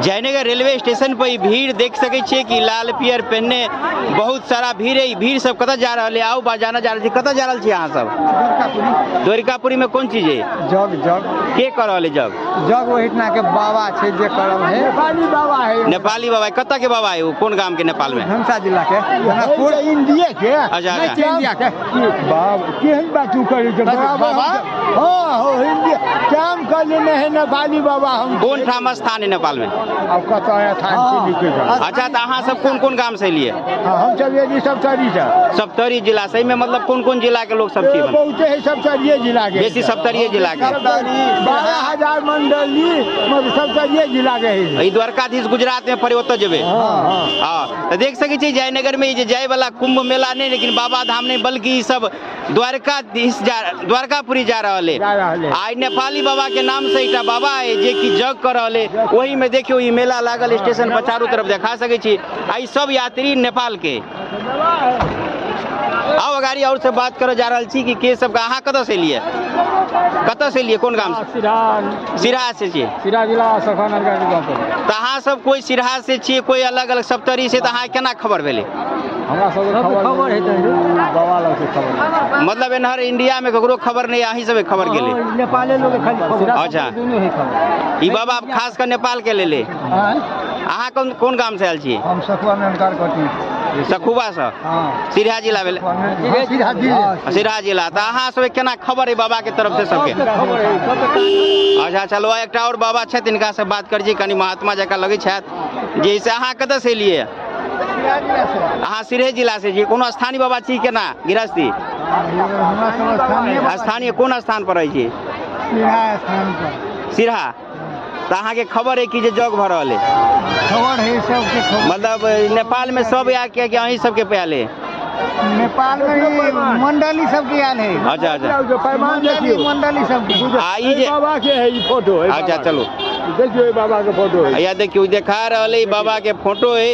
Jaynagar railway station पर भीड़ देख सके छे कि लाल पियर पहनने बहुत सारा भीड़ है। भीड़ सब कत जा रहा है? आओ बाजाना जा रहे कत जा रहा है यहाँ सब? द्वारिकापुरी में कौन चीज है? जग जग के कर रहा है? जग जग वही के बाबा छे जे करल है। नेपाली बाबा है। नेपाली बाबा कत के बाबा है? वो कौन गांव के नेपाल में? धनसा जिला के पूरा इंडिया के। अच्छा इंडिया के बाबा केहन बात तू करे के बाबा? हां हो इंडिया काम कर लेने है नेपाली बाबा। हम कौन ठाम स्थान है नेपाल में? अब कत है थान से निकल। अच्छा तो अहाँ सब कौन कौन गांव से लिए? हम सब ये सप्तरी से। सप्तरी जिला से में मतलब कौन कौन जिला के लोग सब छी? बहुत है सप्तरी जिला के। बेसी सप्तरी जिला के 12,000 मंडली मतलब सप्तरी जिला के है। ई द्वारकाधीश गुजरात में पड़े ओत जेबे। हां तो देख सके छी जयनगर में जे जाय वाला कुंभ मेला नहीं लेकिन बाबा धाम नहीं बल्कि सब द्वारकाधीश द्वारकापुरी जा रहल है। आई नेपाली बाबा के नाम से इटा बाबा है जे की जग कर रहल है। वही में देखियो ई मेला लागल स्टेशन पर चारों तरफ देखा सके छी। आई सब यात्री नेपाल के। आओ गाड़ी और से बात करो जा रहल छी कि के सब अहाँ कत से लिए? कत से लिए? कौन गांव से? सिराहा से छी। सिराहा जिला सखानर गांव पर। त अहाँ सब कोई सिराहा से छी कोई अलग अलग सप्तरी से त अहाँ केना खबर भेले? हमरा सब खबर है बाबा लोग से खबर। मतलब एनहर इंडिया में ककरो खबर नहीं अहीं सब खबर गेले? नेपाली लोग खाली खबर। अच्छा दुनू है खबर। ई बाबा खास कर नेपाल के ले अहाँ कौन गांव से आयल छी? हम सखुआ में अंकार कटी सखुबा से। हां सिराहा जिला भेले। सिराहा जिला त अहाँ सब केना खबर है बाबा के तरफ से सबके? खबर है। अच्छा चलो एकटा और बाबा छै तिनका से बात कर जी कनी महात्मा जका लगे छथि। जैसे अहाँ कत से लिए? अहाँ सिराहा जिला से जी। कोनो स्थानीय बाबा छी केना गृहस्थी? स्थानीय कौन स्थान पर है जी? सिराहा स्थान पर। सिराहा त अहाँ के खबर है कि जे जग भ रहल है? खबर है सबके खबर। मतलब नेपाल में सब आ के अहीं सबके पहले? नेपाल में मंडली सबके आयल है। अच्छा अच्छा पैमान देखियो मंडली सबके। आई जे बाबा के है ई फोटो है। अच्छा चलो देखियो बाबा के फोटो है। या देखियो देखा रहले बाबा के फोटो है।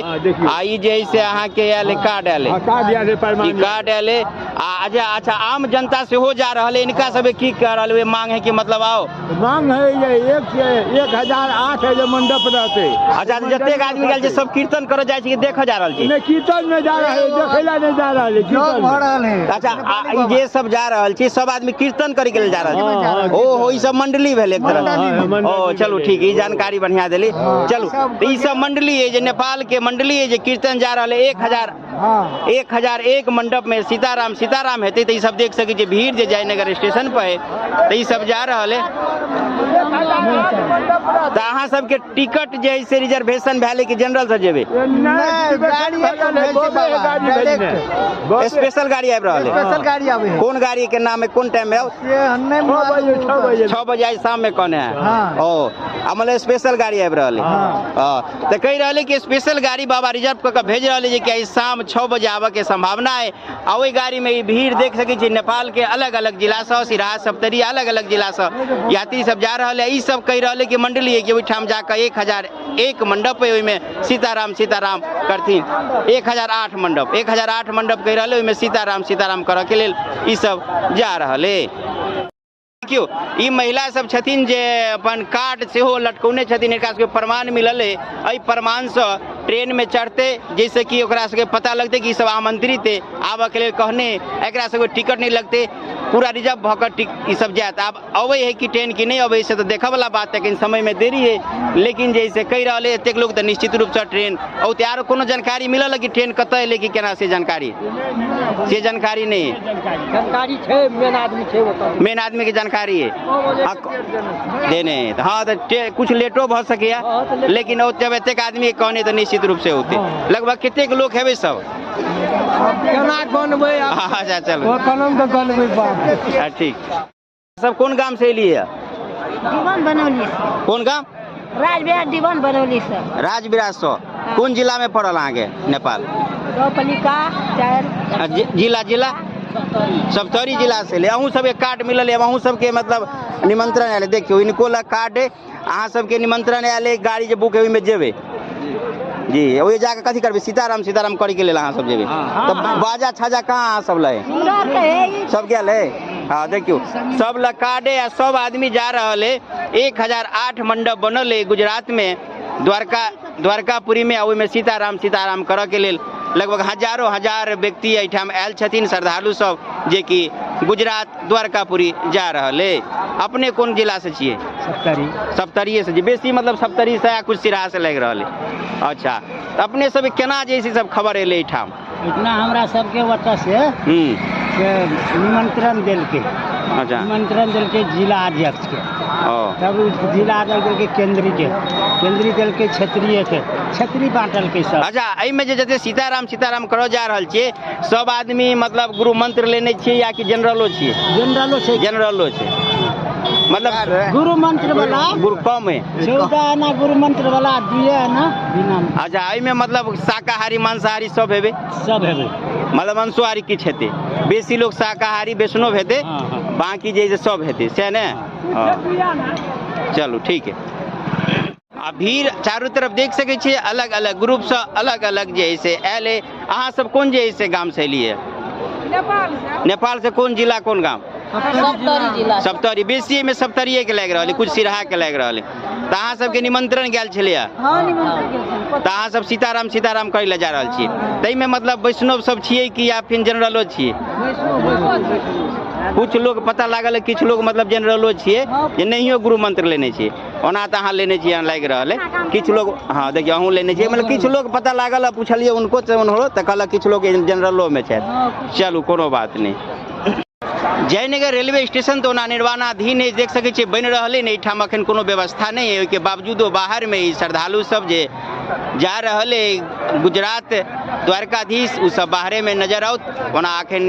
आई जे से अहाँ के आले कार्ड आले। कार्ड आले पैमान। कार्ड आले। अच्छा आम जनता से हो जा रहले इनका सब की कह रहले मांग है कि मतलब आओ मांग है ये 1008 है जो मंडप रहते। अच्छा जतेक आदमी गेल जे सब कीर्तन करे जाय छै देख जा रहल छी? नहीं कीर्तन में जा रहा है देखैला नहीं जा रहा है कीर्तन हो रहल है। अच्छा ये सब जा रहल छी सब आदमी कीर्तन करे के जा रहल छी? ओ ई सब मंडली भेल एक तरह। ओ चलो ठीक ई जानकारी बढ़िया देली। चलो ई सब मंडली है जे नेपाल के मंडली है जे कीर्तन जा रहल है 1001 मंडप में सीताराम सीताराम हेतै। तो ई सब देख सके भीड़ जे जयनगर स्टेशन पर है तो ई सब जा रहल है। तो अहाँ सबके टिकट जे है से रिजर्वेशन भेले कि जनरल से जेबे? स्पेशल गाड़ी आबि रहल है। स्पेशल गाड़ी आवे है। कौन गाड़ी के नाम है? कौन टाइम में? 6 बजे आज शाम में कौन है? ओ मतलब स्पेशल गाड़ी आबि रहल है। तो कह रहले कि स्पेशल गाड़ी बाबा रिजर्व क के भेज रहले जे कि शाम 6 बजे आवे के संभावना है। आ ओई गाड़ी में ई भीड़ देख सके छी नेपाल के अलग अलग जिला से सिराहा सप्तरी अलग अलग जिला से यात्री सब जा रहले। ई सब कह रहले कि मंडली है कि ओइठाम जाकर 1001 मंडप है में सीताराम सीताराम करथिन। 1008 मंडप कह रहले में सीताराम सीताराम करऽ के लेल ई सब जा रहले। क्यों ई महिला सब छथिन जे अपन कार्ड से हो लटकौने छथिन इनका सबके प्रमाण मिलल है। एहि प्रमाण से ट्रेन में चढ़ते जैसे कि ओकरा सबके पता लगते कि सब आमंत्रित है आबऽ के लेल कहने एकरा सबके टिकट नहीं लगते पूरा रिजर्व भकर ई सब जात। अब अबै है कि ट्रेन की नहीं अबै से तो देखा वाला बात है लेकिन समय में देरी है। लेकिन जैसे कह रहे एतेक लोग तो निश्चित रूप से ट्रेन और त्यार कोनो जानकारी मिलल कि ट्रेन कत एले कि केना से जानकारी नहीं जानकारी छै मेन आदमी के जानकारी है देने। हाँ तो कुछ लेटो भ सके लेकिन जब एतेक आदमी कहने तो निश्चित रूप से होते। लगभग कितने लोग है सब? अच्छा चलो ठीक। सब कौन गांव से लिए? दीवान बनौली। कौन गांव? राजविराज दीवान बनौली से। राजविराज सो कौन जिला में पड़ल आगे नेपाल? जिला सप्तरी जिला से ले। अहूँ सबके कार्ड मिलल है? अहूँ सबके मतलब निमंत्रण आयल? देखियो इनको ला कार्ड है अहाँ सबके निमंत्रण आयल गाड़ी जे बुक है ओहिमे जेबे जी। वही जाके कथी करबे? सीताराम सीताराम करे के लेल अहाँ सब जेबे। तो बाजा छाजा कहाँ अहाँ सब लए? सब गेल है। हाँ देखियो सब ला कार्ड है सब आदमी जा रहल है। 1008 मंडप बनल है गुजरात में द्वारकापुरी में ओहिमे सीताराम सीताराम करऽ के लेल लगभग हजारों हजार व्यक्ति एहिठाम आयल छथिन श्रद्धालु सब जे कि गुजरात द्वारकापुरी जा रहल है। अपने कोन जिला से छियै? सप्तरी से। बेसी मतलब सप्तरी से या कुछ सिराहा से लग रहा है। अच्छा, तो अपने सब केना जैसे सब खबर एले एहिठाम? इतना हमरा सबके वतऽ से निमंत्रण दिल के। अच्छा, निमंत्रण दिल के जिला अध्यक्ष के, तब जिला अध्यक्ष के केंद्रीय दल के क्षेत्रीय बांटल के सब। अच्छा, एहि में जैसे सीताराम सीताराम करऽ जा रहल छियै, सब आदमी मतलब गुरु मंत्र लेने छियै या कि जनरलो छियै? जनरलो छै मतलब गुरु मंत्र वाला गुरु कम है, 14 आना गुरु मंत्र वाला 2 आना बिना। अच्छा, एहि में मतलब शाकाहारी मांसाहारी सब हेबे? सब हेबे, मतलब मांसाहारी किछ हेतै, बेसी लोग शाकाहारी वैष्णव हेतै, बाकी जे सब हेतै से ने। चलू ठीक है। आ भीड़ चारू तरफ देख सकै छियै, अलग अलग ग्रुप से अलग अलग जे है से आयल है। अहाँ सब कोन जे है से गाम से एलियै? नेपाल से। कोन जिला कोन गाम? सप्तरी। बेसी में सप्तरिये के लग रहा है, कुछ सिराहा के लग रहा है। तो अहाँ सबके निमंत्रण गेल छलियै? तो अहाँ सब सीताराम सीताराम करै लए जा रहल छियै? तै में मतलब वैष्णव सब छियै कि या फिर जनरलो छियै? कुछ लोग पता लागल है, किछु लोग मतलब जनरलो छियै जे नहियो गुरु मंत्र लेने छियै। ओना तो अहाँ लेने छियै लागि रहल है। किछु लोग, हाँ देखियो अहूँ लेने छियै, मतलब किछु लोग पता लागल है, पूछलियै उनको से उन्होंने तो कहलक किछु लोग जनरलो में छथि। चलू कोनो बात नहीं। जयनगर रेलवे स्टेशन तो ओना निर्माणाधीन है, देख सकै छियै बनि रहल है। एहिठाम अखन कोनो व्यवस्था नहीं है, ओहिके बावजूदो बाहर में ई श्रद्धालु सब जे जा रहल है गुजरात द्वारकाधीश, उ सब बाहरे में नजर आउत। ओना अखन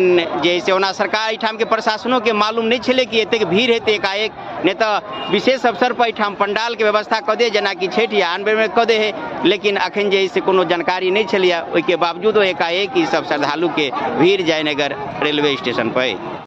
जे से ओना सरकार एहिठाम के प्रशासनों के मालूम नहीं छलै कि एतेक भीड़ हेतै एकाएक, नहीं तो विशेष अवसर पर एहिठाम पंडाल के व्यवस्था कऽ दे, जेना कि छठि या आन बेर में कऽ दे है। लेकिन अखन जे से कोनो जानकारी नहीं छलियै, ओहिके बावजूदो एकाएक ई सब श्रद्धालु के भीड़ जयनगर रेलवे स्टेशन पर।